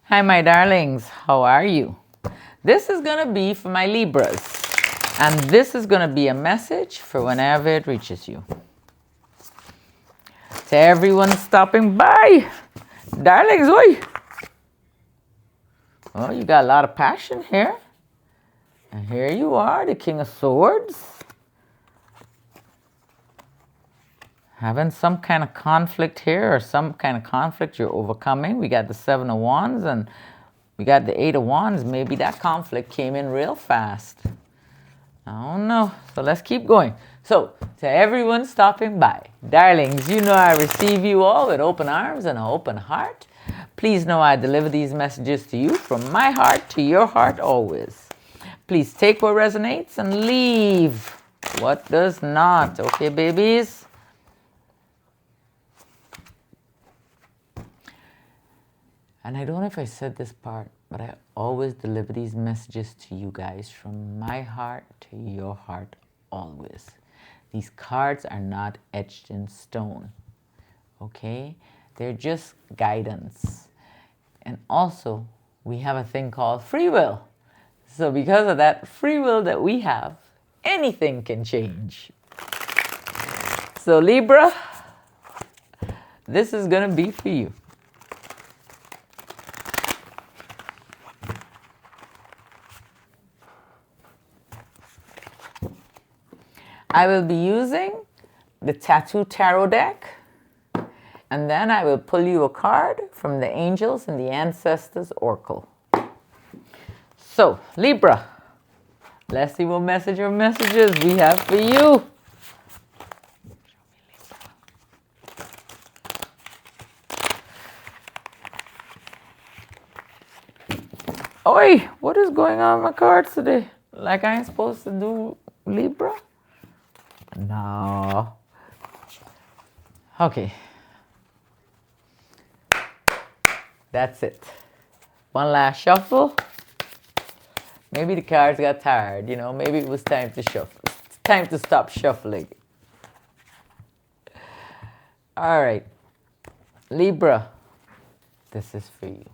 Hi, my darlings. How are you? This is going to be for my Libras. And this is going to be a message for whenever it reaches you. To everyone stopping by. Darlings, oi! Oh, you got a lot of passion here. And here you are, the King of Swords. Having some kind of conflict here, or some kind of conflict you're overcoming. We got the Seven of Wands and we got the Eight of Wands. Maybe that conflict came in real fast. I don't know. So let's keep going. So, to everyone stopping by, darlings, you know I receive you all with open arms and an open heart. Please know I deliver these messages to you from my heart to your heart always. Please take what resonates and leave what does not. Okay, babies? And I don't know if I said this part, but I always deliver these messages to you guys from my heart to your heart always. These cards are not etched in stone, okay? They're just guidance. And also, we have a thing called free will. So because of that free will that we have, anything can change. So Libra, this is going to be for you. I will be using the Tattoo Tarot deck, and then I will pull you a card from the Angels and the Ancestors Oracle. So, Libra, let's see what messages we have for you. Oi, what is going on with my cards today? Like I ain't supposed to do Libra? No. Okay. That's it. One last shuffle. Maybe the cards got tired, you know. Maybe it was time to shuffle. It's time to stop shuffling. All right. Libra, this is for you.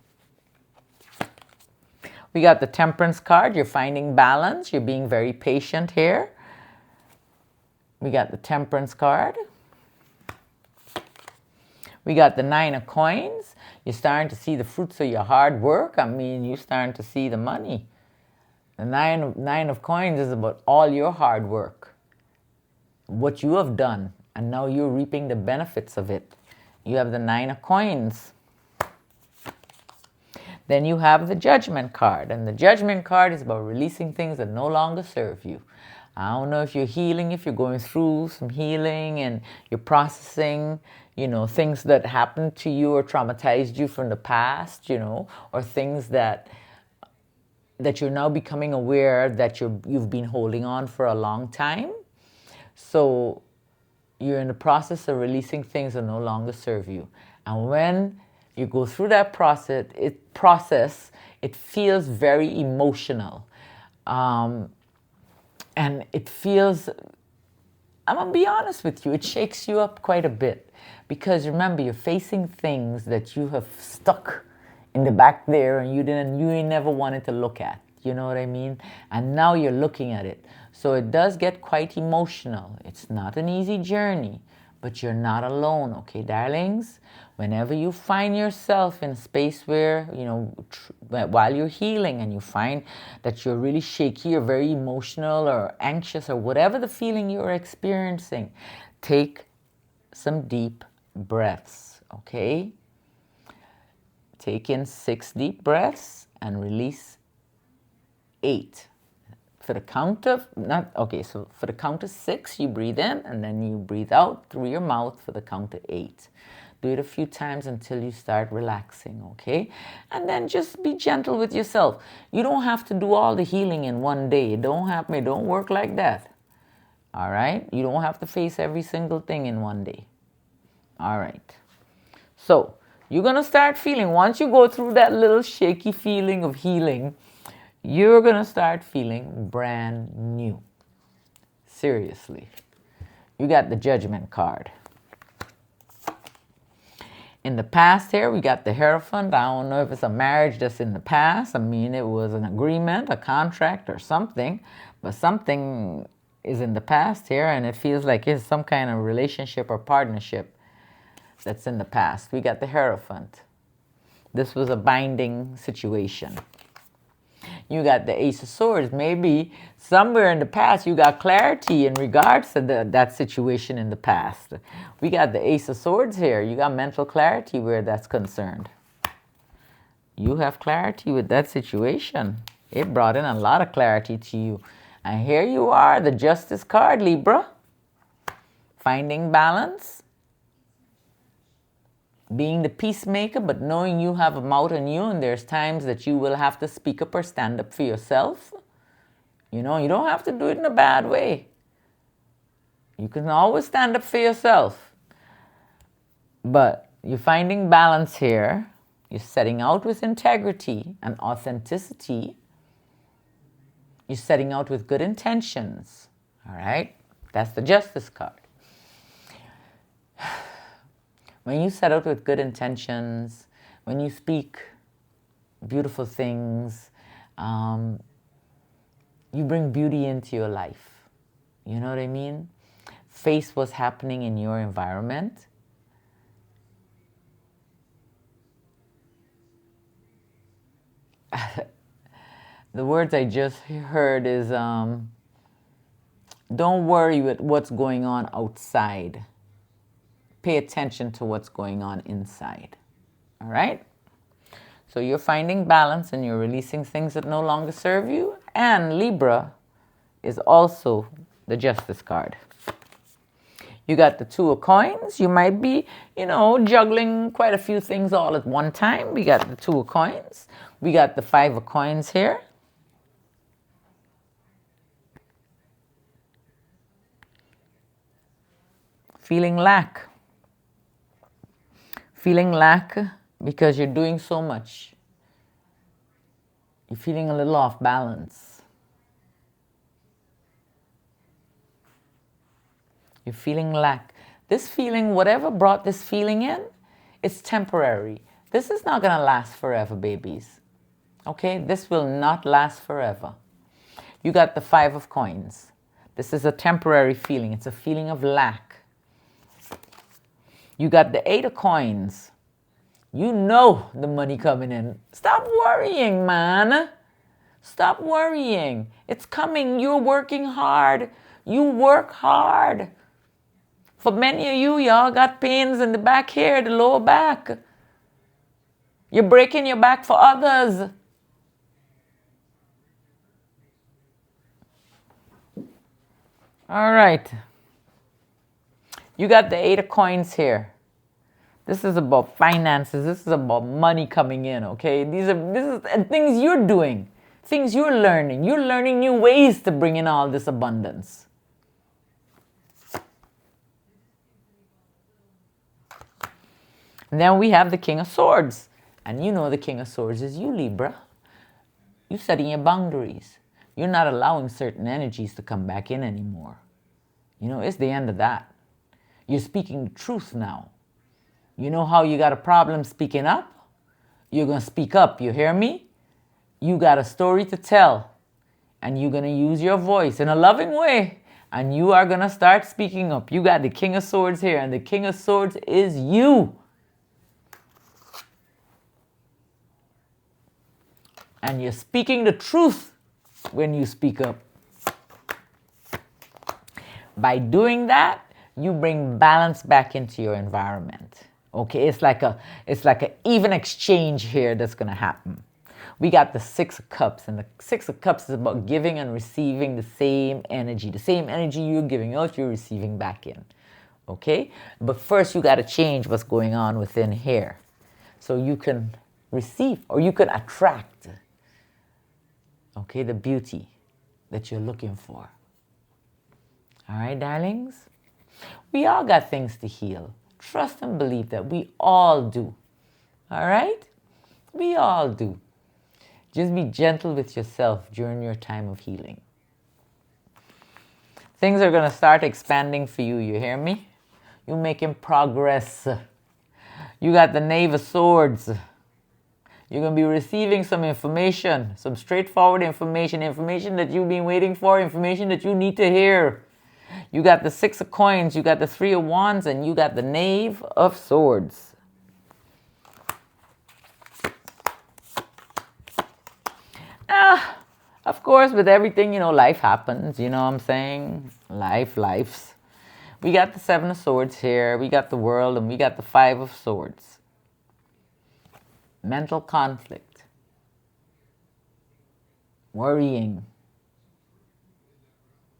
We got the Temperance card. You're finding balance. You're being very patient here. We got the Temperance card. We got the Nine of Coins. You're starting to see the fruits of your hard work. I mean, you're starting to see the money. The Nine of Coins is about all your hard work, what you have done, and now you're reaping the benefits of it. You have the Nine of Coins. Then you have the Judgment card, and the Judgment card is about releasing things that no longer serve you. I don't know if you're healing, if you're going through some healing and you're processing, you know, things that happened to you or traumatized you from the past, you know, or things that you're now becoming aware that you've been holding on for a long time. So you're in the process of releasing things that no longer serve you. And when you go through that process, it feels very emotional. And it feels, I'm going to be honest with you, it shakes you up quite a bit. Because remember, you're facing things that you have stuck in the back there and you ain't never wanted to look at. You know what I mean? And now you're looking at it. So it does get quite emotional. It's not an easy journey, but you're not alone, okay, darlings? Whenever you find yourself in a space where, you know, while you're healing and you find that you're really shaky or very emotional or anxious or whatever the feeling you're experiencing, take some deep breaths, okay? Take in 6 deep breaths and release 8. For the count of, for the count of 6, you breathe in and then you breathe out through your mouth for the count of 8. Do it a few times until you start relaxing, okay? And then just be gentle with yourself. You don't have to do all the healing in one day. It don't work like that. All right? You don't have to face every single thing in one day. All right. So, you're going to start feeling, once you go through that little shaky feeling of healing, you're going to start feeling brand new. Seriously. You got the Judgment card. In the past here, we got the Hierophant. I don't know if it's a marriage that's in the past. I mean, it was an agreement, a contract or something. But something is in the past here, and it feels like it's some kind of relationship or partnership that's in the past. We got the Hierophant. This was a binding situation. You got the Ace of Swords. Maybe somewhere in the past you got clarity in regards to that situation in the past. We got the Ace of Swords here. You got mental clarity where that's concerned. You have clarity with that situation. It brought in a lot of clarity to you. And here you are, the Justice card, Libra. Finding balance. Being the peacemaker, but knowing you have a mouth on you, and there's times that you will have to speak up or stand up for yourself. You know, you don't have to do it in a bad way. You can always stand up for yourself. But you're finding balance here. You're setting out with integrity and authenticity. You're setting out with good intentions. All right? That's the Justice card. When you set out with good intentions, when you speak beautiful things, you bring beauty into your life. You know what I mean? Face what's happening in your environment. The words I just heard is, don't worry with what's going on outside. Pay attention to what's going on inside. All right? So you're finding balance and you're releasing things that no longer serve you. And Libra is also the Justice card. You got the Two of Coins. You might be, juggling quite a few things all at one time. We got the Two of Coins. We got the Five of Coins here. Feeling lack. Feeling lack because you're doing so much. You're feeling a little off balance. You're feeling lack. This feeling, whatever brought this feeling in, it's temporary. This is not going to last forever, babies. Okay? This will not last forever. You got the Five of Coins. This is a temporary feeling. It's a feeling of lack. You got the Eight of Coins. You know the money coming in. Stop worrying, man. Stop worrying. It's coming. You're working hard. You work hard. For many of you, y'all got pains in the back here, the lower back. You're breaking your back for others. All right. You got the Eight of Coins here. This is about finances. This is about money coming in, okay? This is things you're doing, things you're learning. You're learning new ways to bring in all this abundance. And then we have the King of Swords. And you know the King of Swords is you, Libra. You're setting your boundaries. You're not allowing certain energies to come back in anymore. It's the end of that. You're speaking the truth now. You know how you got a problem speaking up? You're going to speak up. You hear me? You got a story to tell. And you're going to use your voice in a loving way. And you are going to start speaking up. You got the King of Swords here. And the King of Swords is you. And you're speaking the truth when you speak up. By doing that, you bring balance back into your environment. Okay, it's like an even exchange here that's going to happen. We got the Six of Cups, and the Six of Cups is about giving and receiving the same energy. The same energy you're giving out, you're receiving back in. Okay? But first, you got to change what's going on within here. So you can receive or you can attract, okay, the beauty that you're looking for. All right, darlings? We all got things to heal. Trust and believe that we all do. All right? We all do. Just be gentle with yourself during your time of healing. Things are going to start expanding for you. You hear me? You're making progress. You got the Knave of Swords. You're going to be receiving some information, some straightforward information, information that you've been waiting for, information that you need to hear. You got the Six of Coins, you got the Three of Wands, and you got the Knave of Swords. Of course, with everything, life happens. You know what I'm saying? Lives. We got the Seven of Swords here. We got the World, and we got the Five of Swords. Mental conflict. Worrying.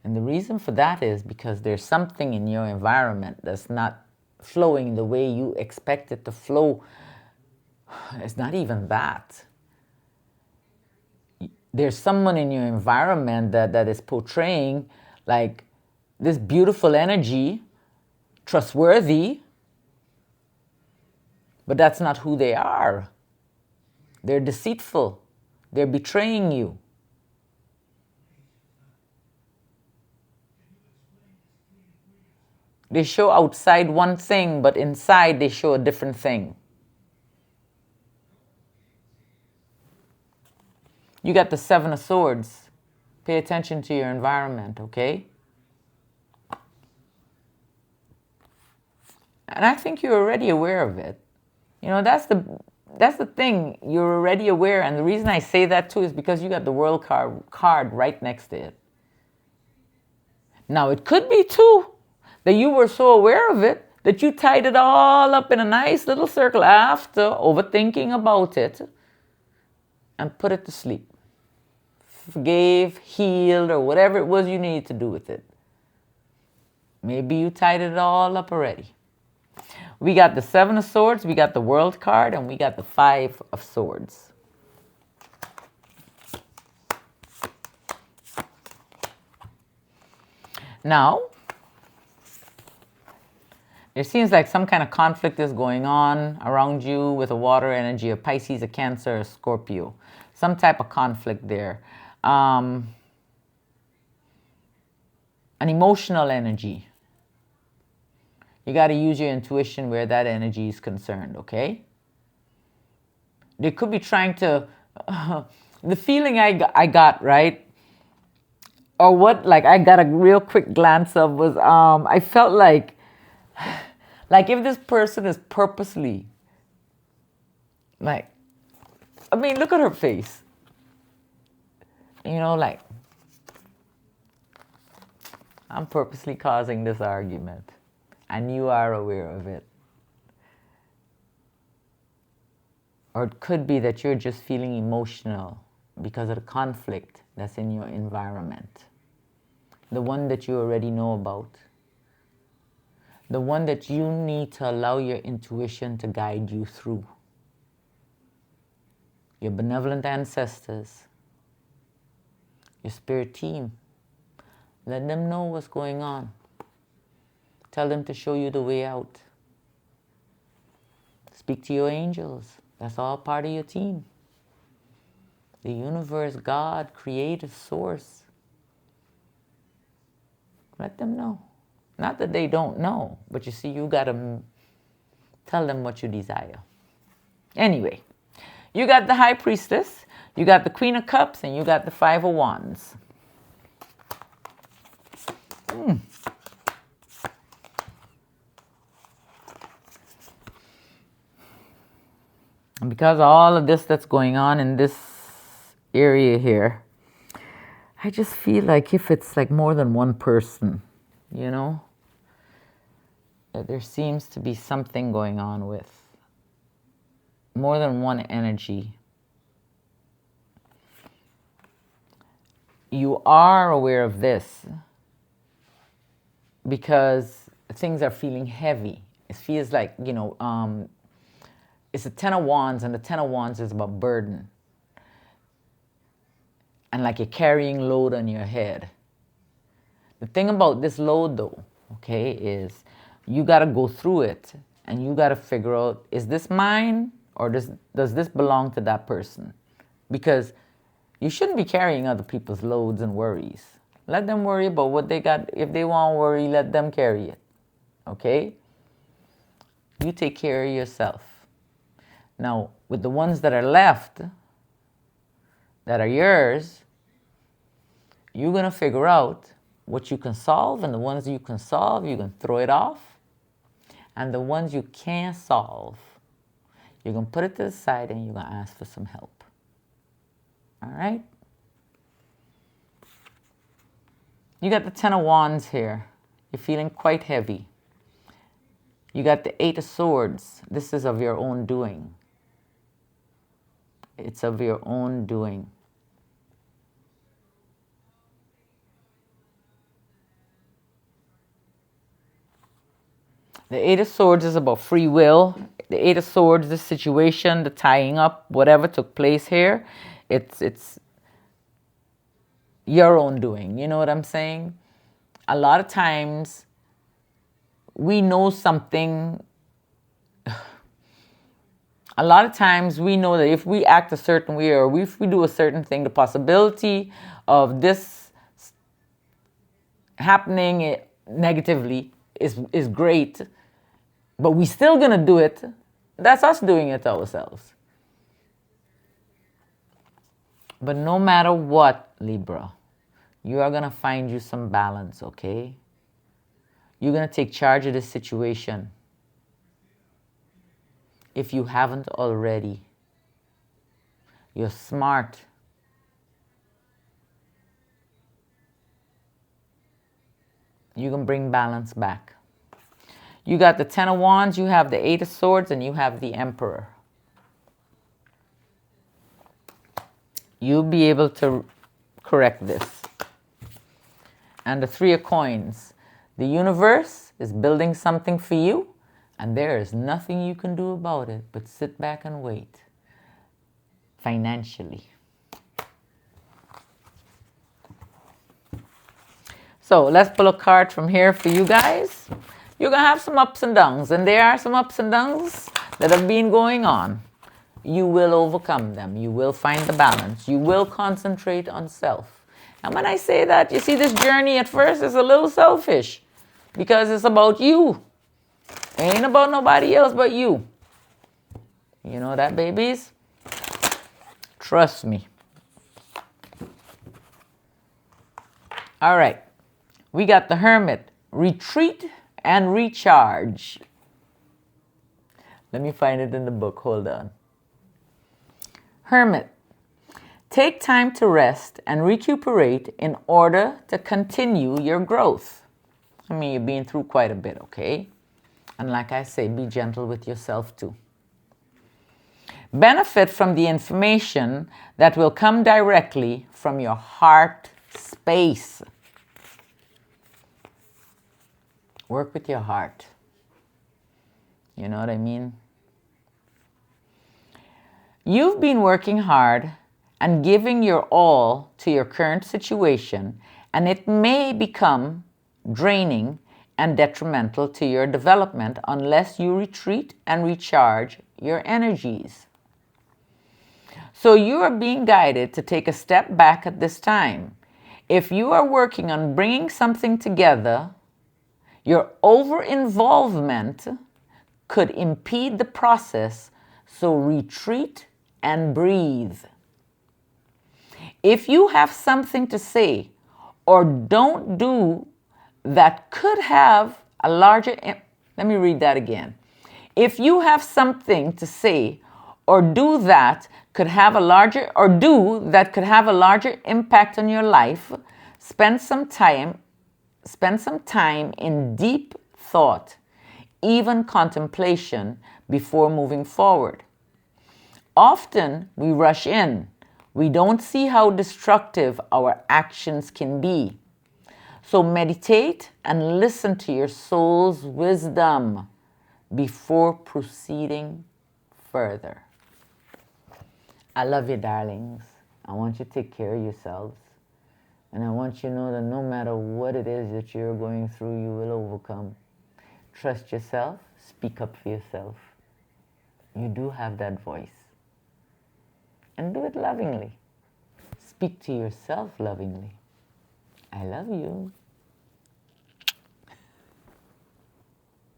And the reason for that is because there's something in your environment that's not flowing the way you expect it to flow. It's not even that. There's someone in your environment that is portraying like this beautiful energy, trustworthy, but that's not who they are. They're deceitful. They're betraying you. They show outside one thing, but inside they show a different thing. You got the Seven of Swords. Pay attention to your environment, okay? And I think you're already aware of it. That's the thing. You're already aware. And the reason I say that too is because you got the World card right next to it. Now, it could be too that you were so aware of it that you tied it all up in a nice little circle after overthinking about it and put it to sleep. Forgave, healed, or whatever it was you needed to do with it. Maybe you tied it all up already. We got the Seven of Swords, we got the World card, and we got the Five of Swords. Now, it seems like some kind of conflict is going on around you with a water energy, a Pisces, a Cancer, a Scorpio. Some type of conflict there. An emotional energy. You got to use your intuition where that energy is concerned, okay? They could be trying to... the feeling I got, right? Or what, I got a real quick glance of was, I felt like if this person is purposely, look at her face. I'm purposely causing this argument, and you are aware of it. Or it could be that you're just feeling emotional because of the conflict that's in your environment. The one that you already know about. The one that you need to allow your intuition to guide you through. Your benevolent ancestors. Your spirit team. Let them know what's going on. Tell them to show you the way out. Speak to your angels. That's all part of your team. The universe, God, creative source. Let them know. Not that they don't know, but you see, you got to tell them what you desire. Anyway, you got the High Priestess, you got the Queen of Cups, and you got the Five of Wands. And because of all of this that's going on in this area here, I just feel like if it's more than one person, that there seems to be something going on with more than one energy. You are aware of this because things are feeling heavy. It feels like, it's a Ten of Wands, and the Ten of Wands is about burden. And like you're carrying load on your head. The thing about this load though, okay, is you got to go through it and you got to figure out, is this mine or does this belong to that person? Because you shouldn't be carrying other people's loads and worries. Let them worry about what they got. If they want to worry, let them carry it, okay? You take care of yourself. Now, with the ones that are left, that are yours, you're going to figure out what you can solve, and the ones you can solve, you can throw it off. And the ones you can't solve, you're going to put it to the side and you're going to ask for some help. All right? You got the Ten of Wands here. You're feeling quite heavy. You got the Eight of Swords. This is of your own doing. It's of your own doing. The Eight of Swords is about free will. The Eight of Swords, the situation, the tying up, whatever took place here, it's your own doing. You know what I'm saying? A lot of times we know something. A lot of times we know that if we act a certain way or if we do a certain thing, the possibility of this happening negatively is great, but we still gonna do it. That's us doing it ourselves. But no matter what, Libra, you are gonna find you some balance, okay? You're gonna take charge of this situation. If you haven't already, you're smart. You can bring balance back. You got the Ten of Wands, you have the Eight of Swords, and you have the Emperor. You'll be able to correct this. And the Three of Coins. The universe is building something for you, and there is nothing you can do about it but sit back and wait. Financially. So let's pull a card from here for you guys. You're going to have some ups and downs, and there are some ups and downs that have been going on. You will overcome them. You will find the balance. You will concentrate on self. And when I say that, you see, this journey at first is a little selfish because it's about you. It ain't about nobody else but you. You know that, babies? Trust me. All right. We got the Hermit. Retreat and recharge. Let me find it in the book. Hold on. Hermit. Take time to rest and recuperate in order to continue your growth. I mean, you're being through quite a bit, okay? And like I say, be gentle with yourself too. Benefit from the information that will come directly from your heart space. Work with your heart. You know what I mean? You've been working hard and giving your all to your current situation, and it may become draining and detrimental to your development unless you retreat and recharge your energies. So you are being guided to take a step back at this time. If you are working on bringing something together, your over-involvement could impede the process, so retreat and breathe. If you have something to say or don't do that could have a larger... Let me read that again. If you have something to say or do that could have a larger... or do that could have a larger impact on your life, spend some time in deep thought, even contemplation, before moving forward. Often we rush in. We don't see how destructive our actions can be. So meditate and listen to your soul's wisdom before proceeding further. I love you, darlings. I want you to take care of yourselves. And I want you to know that no matter what it is that you're going through, you will overcome. Trust yourself. Speak up for yourself. You do have that voice. And do it lovingly. Speak to yourself lovingly. I love you.